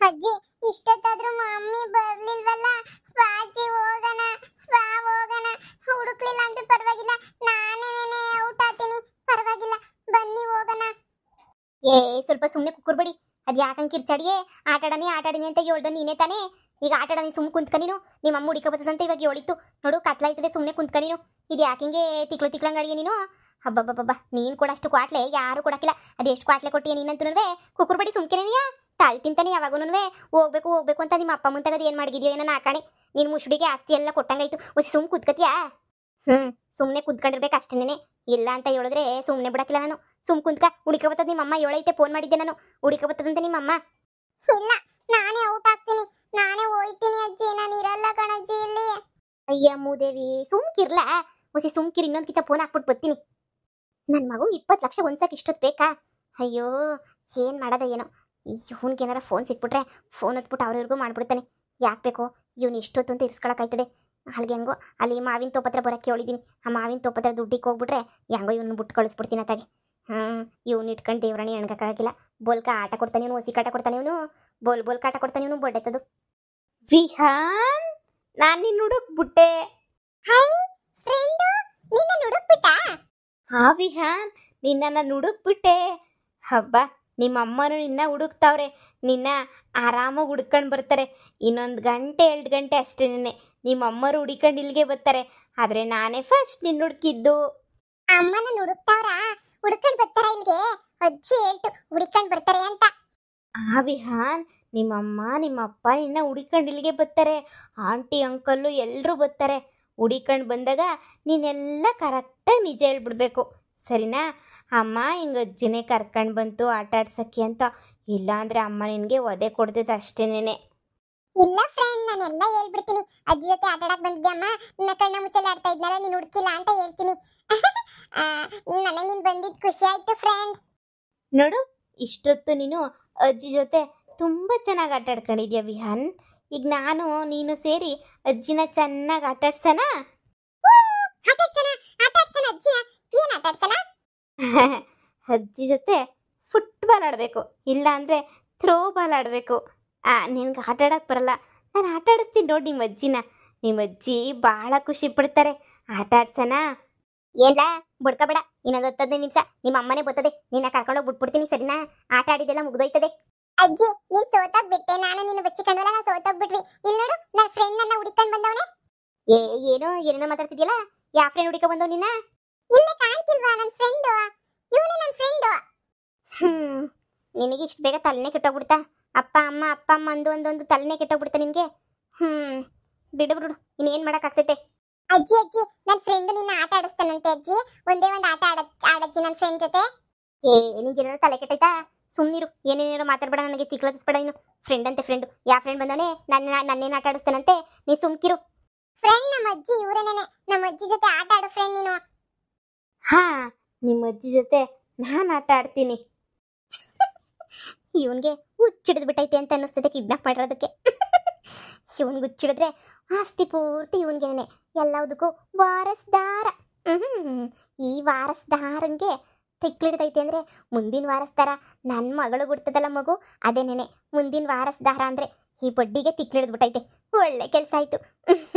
ಅಜ್ಜಿ ಇಷ್ಟೊತ್ತಾದ್ರೂ ಮಮ್ಮಿ ಬರ್ಲಿಲ್ವಲ್ಲ. ಬಾಜಿ ಹೋಗೋಣ, ಬಾ ಹೋಗೋಣ. ಹುಡುಕ್ಲಿಲ್ಲ ಅಂದ್ರೆ ಪರವಾಗಿಲ್ಲ, ನಾನೇನೇ ಔಟ್ ಆಗ್ತೀನಿ, ಪರವಾಗಿಲ್ಲ, ಬನ್ನಿ ಹೋಗೋಣ. ಏ ಸ್ವಲ್ಪ ಸುಮ್ಮನೆ ಕುಕ್ಕುರ್ಬೇಡಿ. ಅದು ಯಾಕಂಗೆ ಕಿರ್ಚಾಡಿಯೇ? ಆಟಾಡನಿ ಅಂತ ಹೇಳ್ದ ನೀನೇ ತಾನೇ. ಈಗ ಆಟಾಡನಿ ಸುಮ್ಮನೆ ಕುಂತ್ಕ ನೀನು. ನಿಮ್ಮ ಅಮ್ಮ ಹುಡುಕ ಬರ್ತದಂತ ಇವಾಗ ಹೇಳಿತ್ತು ನೋಡು, ಕತ್ಲಾಯ್ತದೆ, ಸುಮ್ಮನೆ ಕುಂತ್ಕ ನೀನು. ಇದು ಯಾಕಿಂಗೆ ತಿಕ್ಲಂಗಡಿಯ ನೀನು? ಹಬ್ಬಬ್ಬಬ್ಬ, ನೀನು ಕೂಡ ಅಷ್ಟು ಕ್ವಾಟ್ಲೆ ಯಾರು ಕೊಡಕ್ಕಿಲ್ಲ. ಅದೆಷ್ಟು ಕ್ವಾಟ್ಲೆ ಕೊಟ್ಟಿಯ ನೀನಂತೂ. ಕುಕ್ಕುರ್ಬೇಡಿ, ಸುಮ್ಕೆನೇನಿಯಾ ತಾಳ್ ತಿಂತಾನೆ ಯಾವಾಗೂನುವೆ. ಹೋಗ್ಬೇಕು ಅಂತ ನಿಮ್ಮ ಅಪ್ಪ ಮುಂತಾಗದು ಏನು ಮಾಡಿದ್ಯೋ ಏನೋ ನಾಕಾಣಿ. ನೀನು ಮುಸುಡಿಗೆ ಆಸ್ತಿ ಎಲ್ಲ ಕೊಟ್ಟಂಗಾಯ್ತು. ಸುಮ್ ಕುತ್ಕತಿಯಾ? ಸುಮ್ಮನೆ ಕುತ್ಕೊಂಡಿರ್ಬೇಕು ಅಷ್ಟೇನೆ. ಇಲ್ಲ ಅಂತ ಹೇಳಿದ್ರೆ ಸುಮ್ಮನೆ ಬಿಡಕ್ಕಿಲ್ಲ ನಾನು. ಸುಮ್ ಕುಂತ್ಕ. ಹುಡುಕ ಬರ್ತದ ನಿಮ್ಮ ಅಮ್ಮ ಹೇಳೈತೆ, ಫೋನ್ ಮಾಡಿದ್ದೆ ನಾನು. ಹುಡುಕ ಬರ್ತದಂತೆ ನಿಮ್ಮ ಅಮ್ಮ. ಇಲ್ಲ, ನಾನೇ ಔಟ್ ಆಗ್ತೀನಿ, ನಾನೇ ಹೋಯ್ತೀನಿ ಅಜ್ಜಿ, ನಾನು ಇರಲ್ಲ ಕಣಜ್ಜಿ ಇಲ್ಲಿ. ಅಯ್ಯ ಮೂದೇವಿ, ಸುಮ್ಕಿರ್ಲ. ಸುಮ್ಕಿರ್, ಇನ್ನೊಂದ್ಕಿತ ಫೋನ್ ಹಾಕ್ಬಿಟ್ಟು ಬರ್ತೀನಿ. ನನ್ನ ಮಗು 20 ಲಕ್ಷ ಒಂದ್ಸಕ್ಕೆ ಇಷ್ಟೊತ್ತು ಬೇಕಾ? ಅಯ್ಯೋ, ಏನು ಮಾಡೋದ ಏನೋ. ಇವನ್ಗೆ ಏನಾರ ಫೋನ್ ಸಿಕ್ಬಿಟ್ರೆ ಫೋನ್ ಹೊತ್ಬಿಟ್ಟು ಅವ್ರಿಗೂ ಮಾಡ್ಬಿಡ್ತಾನೆ. ಯಾಕೆ ಬೇಕೋ ಇವ್ನು ಇಷ್ಟೊತ್ತು ಅಂತ ಇರಿಸ್ಕೊಳಕ್ಕಾಯ್ತದೆ. ಅಲ್ಲಿಗೆ ಹೆಂಗೋ ಅಲ್ಲಿ ಮಾವಿನ ತೋಪತ್ರ ಬರೋಕ್ಕೆ ಹೇಳಿದ್ದೀನಿ. ಆ ಮಾವಿನ ತೋಪತ್ರ ದುಡ್ಡಿಗೆ ಹೋಗ್ಬಿಟ್ರೆ ಹೆಂಗೋ ಇವ್ನು ಬಿಟ್ಟು ಕಳಿಸ್ಬಿಡ್ತೀನಿ ಅತ್ತಾಗೆ. ಇವ್ನು ಇಟ್ಕೊಂಡು ದೇವ್ರಣಿ ಎಣ್ಗಕ್ಕಾಗಿಲ್ಲ. ಬೋಲ್ಕ ಆಟ ಕೊಡ್ತಾನೆ ಇವನು, ಹೊಸಿ ಕಾಟ ಕೊಡ್ತಾನೆ ಇವನು. ಬೋಲ್ ಕಾಟ ಕೊಡ್ತಾನೆ ಇವನು, ಬೊಡ್ಡೆತ್ತದು. ವಿಹಾನ್, ನಾನು ನಿನ್ನ ಹುಡುಕ್ಬಿಟ್ಟೆ. ಹಾಯ್ ಫ್ರೆಂಡು, ನಿನ್ನ ಹುಡುಕ್ಬಿಟ್ಟ? ಹಾ ವಿಹಾನ್, ನಿನ್ನ ಹುಡುಕ್ಬಿಟ್ಟೆ. ಹಬ್ಬ, ನಿಮ್ಮ ಅಮ್ಮನೂ ನಿನ್ನ ಹುಡುಕ್ತಾವ್ರೆ. ನಿನ್ನ ಆರಾಮಾಗಿ ಹುಡ್ಕೊಂಡು ಬರ್ತಾರೆ. ಇನ್ನೊಂದು ಗಂಟೆ 2 ಗಂಟೆ ಅಷ್ಟೇ. ನಿಮ್ಮ ಅಮ್ಮರು ಹುಡಿಕೊಂಡು ಇಲ್ಲಿಗೆ ಬರ್ತಾರೆ. ಆದರೆ ನಾನೇ ಫಸ್ಟ್ ನಿನ್ನ ಹುಡುಕಿದ್ದು. ಅಮ್ಮನ ಹುಡುಕ್ತಾವ್ರಾ? ಹುಡ್ಕೊಂಡು ಬರ್ತಾರ ಇಲ್ಲಿಗೆ? ಅಜ್ಜಿ ಹೇಳ್ತು ಹುಡ್ಕೊಂಡು ಬರ್ತಾರೆ ಅಂತ. ಆ ವಿಹಾನ್, ನಿಮ್ಮಮ್ಮ ನಿಮ್ಮ ಅಪ್ಪ ನಿನ್ನ ಹುಡಿಕೊಂಡು ಇಲ್ಲಿಗೆ ಬರ್ತಾರೆ. ಆಂಟಿ ಅಂಕಲ್ಲು ಎಲ್ಲರೂ ಬರ್ತಾರೆ. ಹುಡಿಕೊಂಡು ಬಂದಾಗ ನೀನೆಲ್ಲ ಕರೆಕ್ಟಾಗಿ ನಿಜ ಹೇಳ್ಬಿಡ್ಬೇಕು, ಸರಿನಾ? ಅಮ್ಮ ಹಿಂಗೆ ಅಜ್ಜಿನೇ ಕರ್ಕೊಂಡು ಬಂತು ಆಟ ಆಡ್ಸಕ್ಕೆ ಅಂತ. ಇಲ್ಲ ಅಂದರೆ ಅಮ್ಮ ನಿನಗೆ ಒದೆ ಕೊಡ್ತೈತೆ ಅಷ್ಟೇನೆ. ಇಲ್ಲ ಫ್ರೆಂಡ್, ನಾನೆಲ್ಲ ಹೇಳ್ಬಿಡ್ತೀನಿ. ಅಜ್ಜಿ ಜೊತೆ ಆಟ ಆಡಕ್ ಬಂದಿದ್ದೆ ಅಮ್ಮ, ನಿನ್ನ ಕಣ್ಣ ಮುಚ್ಚಲ್ಲಿ ಆಡ್ತಾ ಇದ್ನಲ್ಲ, ನೀನು ಹುಡುಕಿಲ್ಲ ಅಂತ ಹೇಳ್ತೀನಿ. ನನಗೆ ನೀನು ಬಂದಿದ್ದು ಖುಷಿ ಆಯ್ತು ಫ್ರೆಂಡ್. ನೋಡು, ಇಷ್ಟೊತ್ತು ನೀನು ಅಜ್ಜಿ ಜೊತೆ ತುಂಬ ಚೆನ್ನಾಗಿ ಆಟ ಆಡ್ಕೊಂಡಿದ್ಯಾ ವಿಹಾನ್. ಈಗ ನಾನು ನೀನು ಸೇರಿ ಅಜ್ಜಿನ ಚೆನ್ನಾಗಿ ಆಟ ಆಡ್ಸೋಣ. ಏನು ಆಟ ಆಡ್ತಾನ? ಅಜ್ಜಿ ಜೊತೆ ಫುಟ್ಬಾಲ್ ಆಡಬೇಕು, ಇಲ್ಲ ಅಂದರೆ ಥ್ರೋ ಬಾಲ್ ಆಡಬೇಕು. ನಿನ್ಗೆ ಆಟ ಆಡೋಕ್ಕೆ ಬರಲ್ಲ, ನಾನು ಆಟ ಆಡಿಸ್ತೀನಿ ನೋಡಿ ನಿಮ್ಮ ಅಜ್ಜಿನ. ನಿಮ್ಮ ಅಜ್ಜಿ ಭಾಳ ಖುಷಿ ಪಡ್ತಾರೆ. ಆಟ ಆಡ್ಸೋಣ? ಏನ್ಲ ಬಡ್ಕಬೇಡ, ಇನ್ನೊಂದು 15 ನಿಮಿಷ ನಿಮ್ಮ ಅಮ್ಮನೇ ಬರ್ತದೆ. ನಿನ್ನ ಕರ್ಕೊಂಡೋಗಿ ಬಿಟ್ಬಿಡ್ತೀನಿ, ಸರಿನಾ? ಆಟ ಆಡಿದೆಲ್ಲ ಮುಗ್ದೋಯ್ತದೆ. ಅಜ್ಜಿ, ನೀನ್ ಸೋತೋಗ್ಬಿಟ್ಟೆ, ನಾನು ನಿನ್ನ ಬಚ್ಚಿಕೊಂಡಲ್ಲ, ನಾವು ಸೋತೋಗ್ಬಿಟ್ವಿ. ಇಲ್ಲಿ ನೋಡು, ನನ್ನ ಫ್ರೆಂಡ್ ನನ್ನ ಹುಡುಕೊಂಡು ಬಂದವನೇ. ಏನೇನೋ ಮಾತಾಡ್ತಿದ್ಯಲ್ಲ? ಯಾವ ಫ್ರೆಂಡ್ ಹುಡುಕ ಬಂದವ್ ನಿನ್ನ? ಇಲ್ಲೇ ಕಾಣ್ತಿಲ್ವಾ ನನ್ನ ಫ್ರೆಂಡು? ಇವನೇ ನನ್ನ ಫ್ರೆಂಡು. ನಿನಗೆ ಇಷ್ಟು ಬೇಗ ತಲೆನೇ ಕೆಟ್ಟೋಗ್ಬಿಡ್ತಾ? ಅಪ್ಪ ಅಮ್ಮ ಒಂದೊಂದು ತಲೆನೇ ಕೆಟ್ಟೋಗ್ಬಿಡ್ತಾ ನಿನಗೆ. ಬಿಡು ಇನ್ನೇನು ಮಾಡೋಕ್ಕಾಗ್ತೈತೆ? ಅಜ್ಜಿ ನನ್ನ ಫ್ರೆಂಡು ನಿನ್ನ ಆಟ ಆಡಿಸ್ತಾನಂತೆ ಅಜ್ಜಿ. ಒಂದೇ ಒಂದು ಆಟ ಆಡಜ್ಜಿ ನನ್ನ ಫ್ರೆಂಡ್ ಜೊತೆ. ನಿಂಗೇನಾದ್ರು ತಲೆ ಕೆಟ್ಟೈತಾ? ಸುಮ್ಮನಿರು, ಏನೇನೇನೋ ಮಾತಾಡ್ಬೇಡ, ನನಗೆ ತಿಕ್ಲತಿಸ್ಬೇಡ. ಇನ್ನು ಫ್ರೆಂಡ್ ಅಂತೆ ಫ್ರೆಂಡು. ಯಾವ ಫ್ರೆಂಡ್ ಬಂದವನೇ? ನನ್ನೇನು ಆಟ ಆಡಿಸ್ತಾನಂತೆ? ನೀ ಸುಮ್ಕಿರು. ಫ್ರೆಂಡ್ ನಮ್ಮ ಅಜ್ಜಿ ಇವರೇನೇನೆ, ನಮ್ಮ ಅಜ್ಜಿ ಜೊತೆ ಆಟ ಆಡೋ ಫ್ರೆಂಡ್ ನೀನು. ನಿಮ್ಮ ಅಜ್ಜಿ ಜೊತೆ ನಾನು ಆಟ ಆಡ್ತೀನಿ. ಇವನ್ಗೆ ಹುಚ್ಚಿಡಿದು ಬಿಟ್ಟೈತೆ ಅಂತ ಅನ್ನಿಸ್ತದೆ ಕಿಡ್ನಾಪ್ ಮಾಡಿರೋದಕ್ಕೆ. ಇವನ್ಗೆ ಹುಚ್ಚಿಡಿದ್ರೆ ಆಸ್ತಿ ಪೂರ್ತಿ ಇವನ್ಗೇನೆ, ಎಲ್ಲದಕ್ಕೂ ವಾರಸ್ದಾರ. ಈ ವಾರಸ್ದಾರಂಗೆ ತಿಕ್ಲಿಡ್ದೈತೆ ಅಂದರೆ ಮುಂದಿನ ವಾರಸ್ದಾರ ನನ್ನ ಮಗಳು ಬಿಡ್ತದಲ್ಲ ಮಗು, ಅದೇನೇನೆ ಮುಂದಿನ ವಾರಸ್ದಾರ ಅಂದರೆ ಈ ಬಡ್ಡಿಗೆ ತಿಕ್ಲಿಡ್ದ್ಬಿಟ್ಟೈತೆ. ಒಳ್ಳೆ ಕೆಲಸ ಆಯಿತು.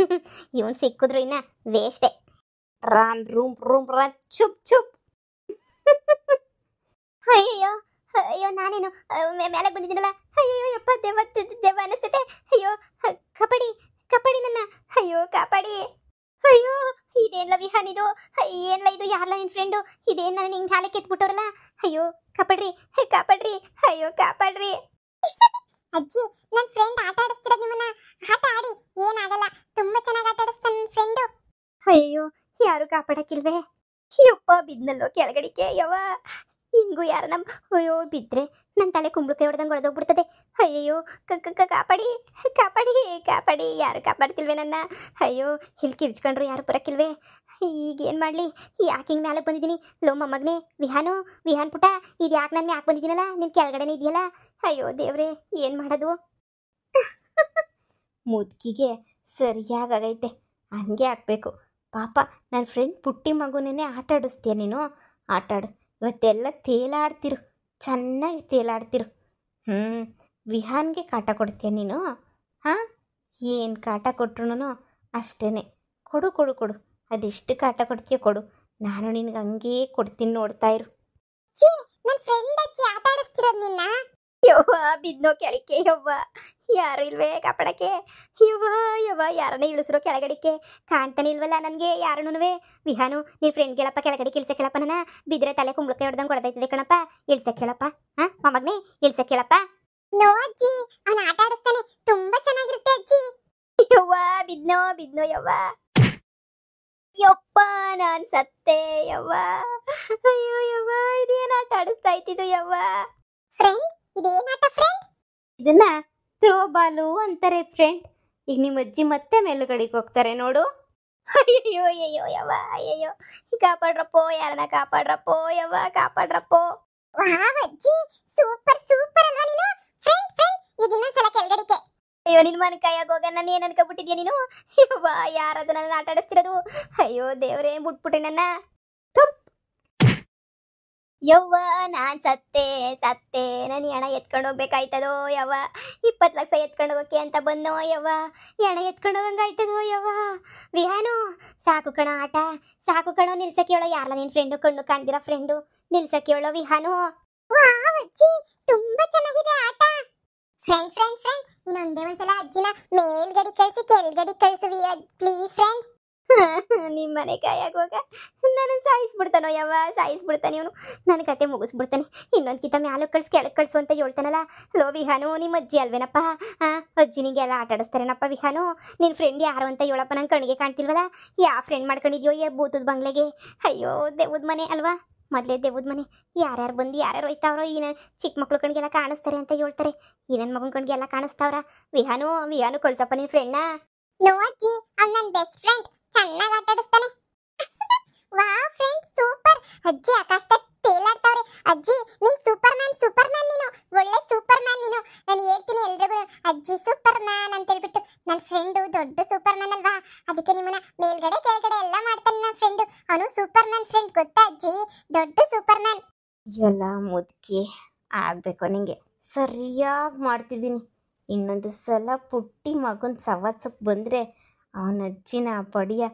ಇವನು ಸಿಕ್ಕಿದ್ರು ಇನ್ನ ವೇಸ್ಟೇ. ರಾಮ್ ರೂಮ್ ರೂಮ್ ರಾ ಚುಪ್ ಚುಪ್. ಅಯ್ಯೋ ನಾನೇನು ಮೇಲೆ ಬಂದಿದ್ದೀನಲ್ಲ. ಅಯ್ಯೋ ಯಪ್ಪ, ದೆವ್ವ ಅನಿಸ್ತೈತೆ. ಅಯ್ಯೋ ಕಬಡ್ಡಿ ನನ್ನ. ಅಯ್ಯೋ ಕಾಪಾಡಿ. ಅಯ್ಯೋ ಇದೇನ್ಲ ವಿಹಾನ್ ಇದು? ಏನ್ಲ ಇದು? ಯಾರಲ್ಲ ನಿನ್ನ ಫ್ರೆಂಡು? ಇದೇನು ನಾನು ಹಿಂಗೆ ಹಾಲೆ ಕೆತ್ಬಿಟ್ಟವ್ರಲ್ಲ? ಅಯ್ಯೋ ಕಾಪಾಡ್ರಿ. ಅಯ್ಯೋ ಕಾಪಾಡ್ರಿ. ಅಜ್ಜಿ, ನನ್ನ ಫ್ರೆಂಡ್ ಆಟ ಆಡಿಸ್ತಿರೋದು ನಿಮ್ಮನ್ನ. ಆಟ ಆಡಿ, ಏನಾಗಲ್ಲ, ತುಂಬಾ ಚೆನ್ನಾಗಿ ಆಟ ಆಡಿಸ್ತಾನೆ ನನ್ನ ಫ್ರೆಂಡು. ಅಯ್ಯೋ ಯಾರು ಕಾಪಾಡಕ್ಕಿಲ್ವೇ? ಯಪ್ಪ ಬಿದ್ನಲ್ಲೋ ಕೆಳಗಡಿಕೆ. ಯವ್ವ ಹಿಂಗೂ ಯಾರ ಅಯ್ಯೋ ಬಿದ್ದರೆ ನನ್ನ ತಲೆ ಕುಂಬಳಕಾಯಿ ಹೊಡೆದಂಗೆ ಹೊಡೆದೋಗ್ಬಿಡ್ತದೆ. ಅಯ್ಯಯ್ಯೋ ಕಾಪಾಡಿ. ಯಾರು ಕಾಪಾಡ್ತಿಲ್ವೇ ನನ್ನ? ಅಯ್ಯೋ ಇಲ್ಲಿ ಕಿರ್ಚ್ಕೊಂಡ್ರು ಯಾರು ಬರೋಕ್ಕಿಲ್ವೇ? ಈಗೇನು ಮಾಡಲಿ? ಯಾಕೆ ಹಿಂಗೆ ಮೇಲೆ ಬಂದಿದ್ದೀನಿ? ಲೋ ಮೊಮ್ಮಗನೇ ವಿಹಾನ್ ಪುಟ, ಇದು ಯಾಕೆ ನಾನು ಯಾಕೆ ಬಂದಿದ್ದೀನಲ್ಲ? ನಿನ್ನ ಕೆಳಗಡೆನೇ ಇದೆಯಲ್ಲ. ಅಯ್ಯೋ ದೇವ್ರೆ, ಏನು ಮಾಡೋದು? ಮುದುಕಿಗೆ ಸರಿಯಾಗೈತೆ, ಹಂಗೆ ಆಗಬೇಕು. ಪಾಪ ನನ್ನ ಫ್ರೆಂಡ್ ಪುಟ್ಟಿ ಮಗುನೇ ಆಟ ಆಡಿಸ್ತೀಯ ನೀನು? ಆಟಾಡು, ಇವತ್ತೆಲ್ಲ ತೇಲಾಡ್ತಿರು, ಚೆನ್ನಾಗಿ ತೇಲಾಡ್ತಿರು. ವಿಹಾನ್ಗೆ ಕಾಟ ಕೊಡ್ತೀಯ ನೀನು? ಹಾಂ, ಏನು ಕಾಟ ಕೊಟ್ರು ಅಷ್ಟೇ. ಕೊಡು ಕೊಡು ಕೊಡು, ಅದೆಷ್ಟು ಕಾಟ ಕೊಡ್ತೀಯ ಕೊಡು, ನಾನು ನಿನಗೆ ಹಂಗೇ ಕೊಡ್ತೀನಿ, ನೋಡ್ತಾ ಇರು. ಅಜ್ಜಿ ನನ್ನ ಫ್ರೆಂಡ್ ಅಜ್ಜಿ ಆಟ ಆಡಿಸ್ತಿರೋದು ನಿನ್ನ. ಯವ್ವ ಬಿದ್ನೋ ಕೆಳಕ್ಕೆ, ಯವ್ವ ಯಾರು ಇಲ್ವೇ ಕಾಪಾಡಕ್ಕೆ? ಯವ್ವ ಯವ್ವ ಯಾರನ್ನ ಇಳಿಸ್ರೋ ಕೆಳಗಡಿಕೆ, ಕಾಣ್ತಾನೆ ಇಲ್ವಲ್ಲ ನನಗೆ ಯಾರನ್ನೂ. ವಿಹಾನು ನಿನ್ನ ಫ್ರೆಂಡ್ ಕೇಳಪ್ಪ, ಕೆಳಗಡೆ ಇಳ್ಸಕ್ಕೆ ಹೇಳಪ್ಪ, ನನ್ನ ಬಿದ್ದರೆ ತಲೆ ಕುಂಬಳಕಾಯಿ ಹೊಡೆದಂಗೆ ಕೊಡ್ತೈತದೆ ಕಣಪ್ಪ, ಇಳ್ಸಕ್ಕೆ ಹೇಳಪ್ಪ. ಹಾಂ ಮೊಮ್ಮಗನೇ, ಇಳ್ಸಕ್ಕೆ ಹೇಳಪ್ಪ. ನೋ ಅಜ್ಜಿ, ಅವನು ಆಟ ಆಡಿಸ್ತಾನೆ, ತುಂಬಾ ಚೆನ್ನಾಗಿರುತ್ತೆ ಅಜ್ಜಿ. ಯವ್ವ ಬಿದ್ನೋ ಬಿದ್ನೋ ಯವ್ವ, ಯಪ್ಪ ನಾನು ಸತ್ತೆ ಯವ್ವ. ಅಯ್ಯೋ ಯವ್ವ, ಇದೇನು ಆಟ ಆಡಿಸ್ತಾ ಇತ್ತಿದ್ದು ಯವ್ವ? ಫ್ರೆಂಡ್, ಇದೇನ್ ಆಟ ಫ್ರೆಂಡ್? ಇದನ್ನ ಥ್ರೋ ಬಾಲು ಅಂತಾರೆ ಫ್ರೆಂಡ್. ಈಗ ನಿಮ್ಮ ಅಜ್ಜಿ ಮತ್ತೆ ಮೇಲುಗಡೆಗೆ ಹೋಗ್ತಾರೆ ನೋಡು. ಅಯ್ಯೋ ಅಯ್ಯೋ ಯವ್ವ, ಅಯ್ಯಯ್ಯೋ ಕಾಪಾಡ್ರಪ್ಪೋ, ಯಾರನ್ನ ಕಾಪಾಡ್ರಪ್ಪೋ ಯವ್ವ, ಕಾಪಾಡ್ರಪ್ಪೋ. ವಾವ್ ಅಜ್ಜಿ, ಸೂಪರ್ ಸೂಪರ್ ಅಲ್ವಾ ನೀನು? ಫ್ರೆಂಡ್ ಫ್ರೆಂಡ್, ಈಗ ಇನ್ನೊಂದ್ಸಲ ಕೆಳಗಡಿಕೆ. ಅಯ್ಯೋ ನಿನ್ ಮನ ಕೈಯಾಗ ಹೋಗ, ನಾನು ಏನು ಅನ್ಕೊಬಿಟ್ಟಿದ್ಯಾ ನೀನು? ಯವ್ವ ಯಾರದು ನನ್ನ ಆಟ ಆಡಿಸ್ತಿರೋದು? ಅಯ್ಯೋ ದೇವ್ರೇ, ಬಿಟ್ಬಿಟ್ಟೆ ನನ್ನ. ಯವ್ವ ನಾನು ಸತ್ತೆ ಸತ್ತೆ, ನಾನು ಹಣ ಎತ್ಕೊಂಡು ಹೋಗ್ಬೇಕಾಯ್ತದೋ ಯವ್ವ, 20 ಲಕ್ಷ ಎತ್ಕೊಂಡು ಹೋಗೋಕೆ ಅಂತ ಬಂದೋ ಯವ್ವ, ಹಣ ಎತ್ಕೊಂಡು ಹೋಗಂಗಾಯ್ತದೋ ಯವ್ವ. ವಿಹಾನು ಸಾಕು ಕಣ ಆಟ, ಸಾಕು ಕಣೋ, ನಿಲ್ಸಕ್ಕೆ ಹೇಳೋ, ಯಾರಲ್ಲ ನಿನ್ನ ಫ್ರೆಂಡು, ಕಣ್ಣು ಕಾಣ್ದಿರ ಫ್ರೆಂಡು, ನಿಲ್ಸಕ್ಕೆ ಹೇಳೋ ವಿಹಾನು. ವಾವ್ ಅಜ್ಜಿ, ತುಂಬಾ ಚೆನ್ನಾಗಿದೆ ಆಟ. ಫ್ರೆಂಡ್ ಫ್ರೆಂಡ್ ಫ್ರೆಂಡ್, ಇನ್ನೊಂದೇ ಒಂದ್ಸಲ ಅಜ್ಜಿನ ಮೇಲ್ಗಡೆ ಕಳಿಸಿ ಕೆಳಗಡೆ ಕಳಿಸುವಿ ಪ್ಲೀಸ್ ಫ್ರೆಂಡ್. ನಿಮ್ಮ ಮನೆ ಕಾಯಾಗ ಹೋಗ, ನಾನು ಸಾಯಿಸ್ಬಿಡ್ತಾನೋ ಯವ್ವ, ಸಾಯಿಸ್ಬಿಡ್ತಾನೆ ಇವನು, ನನ್ನ ಕತೆ ಮುಗಿಸ್ಬಿಡ್ತಾನೆ. ಇನ್ನೊಂದು ಕಿತ್ತ ಮ್ಯಾಲೆ ಕಳ್ಸಿ ಕೆಳಗೆ ಕಳಿಸು ಅಂತ ಹೇಳ್ತಾನಲ್ಲ. ಲೋ ವಿಹಾನು, ನಿಮ್ಮ ಅಜ್ಜಿ ಅಲ್ವೇನಪ್ಪ? ಅಜ್ಜಿನಿಗೆಲ್ಲ ಆಟ ಆಡಿಸ್ತಾರೇನಪ್ಪ ವಿಹಾನು? ನಿನ್ನ ಫ್ರೆಂಡ್ ಯಾರು ಅಂತ ಹೇಳಪ್ಪ, ನನ್ನ ಕಣ್ಣಿಗೆ ಕಾಣ್ತಿಲ್ವಲ್ಲ. ಯಾವ ಫ್ರೆಂಡ್ ಮಾಡ್ಕೊಂಡಿದ್ಯೋ ಏ ಭೂತದ ಬಂಗ್ಲೆಗೆ? ಅಯ್ಯೋ ದೇವದ ಮನೆ ಅಲ್ವಾ, ಮೊದಲೇ ದೇವದ ಮನೆ, ಯಾರ್ಯಾರು ಬಂದು ಯಾರ್ಯಾರು ಹೋಯ್ತಾವ್ರೋ, ಈ ಚಿಕ್ಕ ಮಕ್ಳು ಕಣ್ಗೆಲ್ಲ ಕಾಣಿಸ್ತಾರೆ ಅಂತ ಹೇಳ್ತಾರೆ, ಈ ನನ್ನ ಮಗನ ಕಣ್ಗೆಲ್ಲ ಕಾಣಿಸ್ತಾವ್ರ. ವಿಹಾನು ವಿಹಾನು ಕಳ್ಸಪ್ಪ ನಿನ್ನ ಫ್ರೆಂಡ್ನ. ನೋ ಅಜ್ಜಿ, ಅವ್ನು ನನ್ನ ಬೆಸ್ಟ್ ಫ್ರೆಂಡ್, ಚೆನ್ನಾಗಿ ಆಟ ಆಡಿಸ್ತಾನೆ. Wow friend, super. ಅಜ್ಜಿ ಆಕಾಶದಾಗ ತೇಲಾಡ್ತಾವ್ರೆ. ಅಜ್ಜಿ ನೀನ್ ಸೂಪರ್ ಮ್ಯಾನ್ ನೀನು, ಒಳ್ಳೆ ಸೂಪರ್ ಮ್ಯಾನ್ ನೀನು. ನಾನು ಹೇಳ್ತೀನಿ ಎಲ್ರಿಗೂ, ಅಜ್ಜಿ ಸೂಪರ್ ಮ್ಯಾನ್ ಅಂತ ಹೇಳ್ಬಿಟ್ಟು. ನನ್ನ ಫ್ರೆಂಡು ದೊಡ್ಡ ಸೂಪರ್ ಮ್ಯಾನ್ ಅಲ್ವಾ, ಅದಕ್ಕೆ ನಿಮ್ಮನ್ನ ಮೇಲ್ಗಡೆ ಕೆಳಗಡೆ ಎಲ್ಲ ಮಾಡ್ತಾನೆ ನನ್ನ ಫ್ರೆಂಡು. ಅವನು ಸೂಪರ್ ಮ್ಯಾನ್ ಫ್ರೆಂಡ್, ಗೊತ್ತಾ ಅಜ್ಜಿ? ದೊಡ್ಡ ಸೂಪರ್ ಮ್ಯಾನ್. ಎಲ್ಲ ಮುದುಕಿ ಆಗಬೇಕು ನಿಂಗೆ, ಸರಿಯಾಗಿ ಮಾಡ್ತಿದ್ದೀನಿ. ಇನ್ನೊಂದು ಸಲ ಪುಟ್ಟಿ ಮಗನ ಸವಾಸಕ್ಕೆ ಬಂದರೆ ಅವನ ಅಜ್ಜಿನ ಪಡಿಯ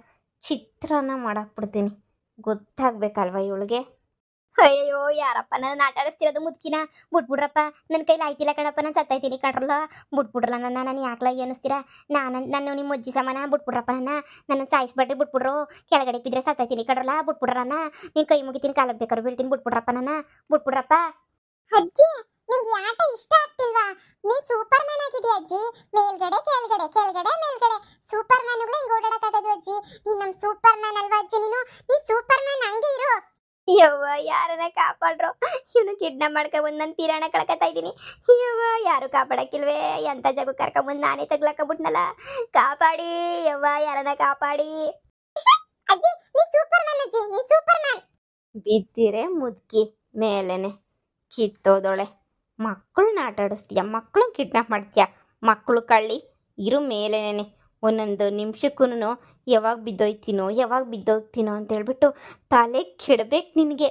ಚಿತ್ರಾನ್ನ ಮಾಡಾಕ್ಬಿಡ್ತೀನಿ, ಗೊತ್ತಾಗ್ಬೇಕಲ್ವ ಇವಳಿಗೆ. ಅಯ್ಯೋ ಯಾರಪ್ಪ ನನ್ನ ಆಟ ಆಡಿಸ್ತಿರೋದು ಮುದುಕಿನ? ಬಿಟ್ಬಿಡ್ರಪ್ಪ, ನನ್ನ ಕೈಲಿ ಆಯ್ತಿಲ್ಲ ಕಣಪ್ಪ, ನಾನು ಸತ್ತೈತೀನಿ ಕಣ್ರಲ್ಲ, ಬಿಟ್ಬಿಡ್ರಲ್ಲ ನಾನು ಯಾಕಲ ಅನ್ನಿಸ್ತೀರಾ? ನಾನು ನಿಮ್ಮ ಅಜ್ಜಿ ಸಮಾನ, ಬಿಟ್ಬಿಡ್ರಪ್ಪ, ನನ್ನ ಸಾಯಿಸ್ಬೇಡ್ರಿ, ಬಿಟ್ಬಿಡ್ರು, ಕೆಳಗಡೆ ಬಿದ್ದರೆ ಸತ್ತೈತೀನಿ ಕಣ್ರಲ್ಲ, ಬಿಟ್ಬಿಡ್ರಲ್ಲ, ನೀನು ಕೈ ಮುಗಿತೀನಿ, ಕಾಲಕ್ಕೆ ಬೇಕಾದ್ರು ಬೀಳ್ತೀನಿ, ಬಿಟ್ಬಿಡ್ರಪ್ಪ, ಬಿಟ್ಬಿಡ್ರಪ್ಪ. ಅಜ್ಜಿ ನಿಮ್ಗೆ ಆಟ ಇಷ್ಟ ಆಗ್ತಿಲ್ವಾ? ನೀನ್ ಸೂಪರ್ ಮ್ಯಾನ್ ಆಗಿದ್ಯಾ ಅಜ್ಜಿ, ಮೇಲ್ಗಡೆ ಕೆಳಗಡೆ ಕೆಳಗಡೆ ಮೇಲ್ಗಡೆ ಸೂಪರ್ ಮ್ಯಾನ್ಗಳು ಹಿಂಗ್ ಓಡಾಡಕ್ಕಾಗೋದು ಅಜ್ಜಿ. ನೀನ್ ನಮ್ ಸೂಪರ್ ಮ್ಯಾನ್ ಅಲ್ವಾ ಅಜ್ಜಿ? ನೀನು ಸೂಪರ್ ಮ್ಯಾನ್, ಹಂಗೆ ಇರು. ಯವ್ವ ಯಾರನ್ನ ಕಾಪಾಡ್ರು? ಇವನು ಕಿಡ್ನಾಪ್ ಮಾಡ್ಕೊಂಬಂದು ನನ್ನ ಪಿರಾಣ ಕಳ್ಕೊತಾ ಇದ್ದೀನಿ. ಯವ್ವ ಯಾರು ಕಾಪಾಡಕ್ಕಿಲ್ವೇ? ಎಂಥ ಜಾಗ ಕರ್ಕೊಂಬಂದು ನಾನೇ ತಗ್ಲಾಕಬಿಟ್ನಲ್ಲ, ಕಾಪಾಡಿ ಯವ್ವ, ಯಾರನ್ನ ಕಾಪಾಡಿ. ಅಜ್ಜಿ ನೀ ಸೂಪರ್ ಮ್ಯಾನ್ ಅಜ್ಜಿ, ನೀ ಸೂಪರ್ ಮ್ಯಾನ್. ಬಿದ್ದಿರೆ ಮುದುಕಿ ಮೇಲೇನೆ ಕಿತ್ತೋದೊಳೆ. ಮಕ್ಕಳನ್ನ ಆಟ ಆಡಿಸ್ತೀಯ, ಮಕ್ಕಳು ಕಿಡ್ನಾಪ್ ಮಾಡ್ತೀಯ, ಮಕ್ಕಳು ಕಳ್ಳಿ ಇರು ಮೇಲೇನೆ. ಒಂದೊಂದು ನಿಮಿಷಕ್ಕೂ ಯಾವಾಗ ಬಿದ್ದೋಯ್ತೀನೋ ಅಂತ ಹೇಳ್ಬಿಟ್ಟು ತಲೆ ಕೆಡಬೇಕು ನಿನಗೆ.